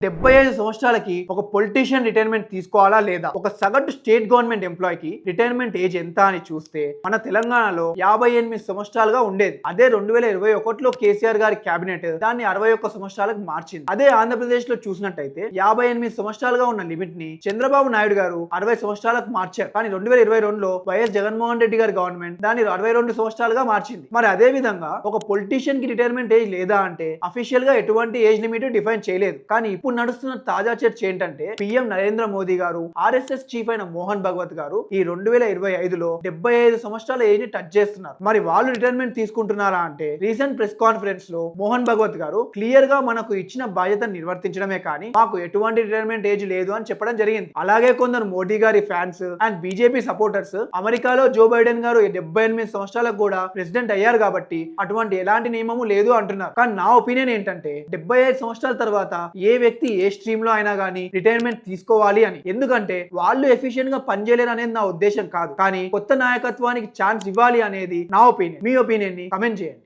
75 సంవత్సరాలకి ఒక politician retirement తీసుకోవాలా లేదా? ఒక సగటు స్టేట్ గవర్నమెంట్ ఎంప్లాయీకి రిటైర్మెంట్ ఏజ్ ఎంత అని చూస్తే మన తెలంగాణలో 58 సంవత్సరాలుగా ఉండేది. అదే 2021లో కేసీఆర్ గారి కేబినెట్ దాన్ని 61 సంవత్సరాలకు మార్చింది. అదే ఆంధ్రప్రదేశ్ లో చూసినట్టయితే 58 సంవత్సరాలుగా ఉన్న లిమిట్ ని చంద్రబాబు నాయుడు గారు 60 సంవత్సరాలకు మార్చారు. కానీ 2022లో వైఎస్ జగన్మోహన్ రెడ్డి గారి గవర్నమెంట్ దాన్ని 62 సంవత్సరాలుగా మార్చింది. మరి అదే విధంగా ఒక పొలిటీషియన్ కి రిటైర్మెంట్ ఏజ్ లేదా అంటే అఫీషియల్ గా ఎటువంటి ఏజ్ లిమిట్ డిఫైన్ చేయలేదు. కానీ ఇప్పుడు నడుస్తున్న తాజా చర్చ ఏంటంటే పిఎం నరేంద్ర మోదీ గారు ఆర్ఎస్ఎస్ చీఫ్ అయిన మోహన్ భగవత్ గారు ఈ 2025లో 75 సంవత్సరాల ఏజ్ ని టచ్ చేస్తున్నారు. మరి వాళ్ళు రిటైర్మెంట్ తీసుకుంటున్నారా అంటే రీసెంట్ ప్రెస్ కాన్ఫరెన్స్ లో మోహన్ భగవత్ గారు క్లియర్ గా మనకు ఇచ్చిన బాధ్యతను నిర్వర్తించడమే కానీ మాకు ఎటువంటి రిటైర్మెంట్ ఏజ్ లేదు అని చెప్పడం జరిగింది. అలాగే కొందరు మోడీ గారి ఫ్యాన్స్ అండ్ బీజేపీ సపోర్టర్స్ అమెరికాలో జో బైడెన్ గారు 78 సంవత్సరాలకు కూడా ప్రెసిడెంట్ అయ్యారు కాబట్టి అటువంటి ఎలాంటి నియమము లేదు అంటున్నారు. కానీ నా ఒపీనియన్ ఏంటంటే 75 సంవత్సరాల తర్వాత ఏ వ్యక్తి ఏ స్ట్రీమ్ లో అయినా కానీ రిటైర్మెంట్ తీసుకోవాలి అని. ఎందుకంటే వాళ్ళు ఎఫిషియెంట్ గా పనిచేయలేరు అనేది నా ఉద్దేశం కాదు, కానీ కొత్త నాయకత్వానికి ఛాన్స్ ఇవ్వాలి అనేది నా ఒపీనియన్. మీ ఒపీనియన్ ని కమెంట్ చేయండి.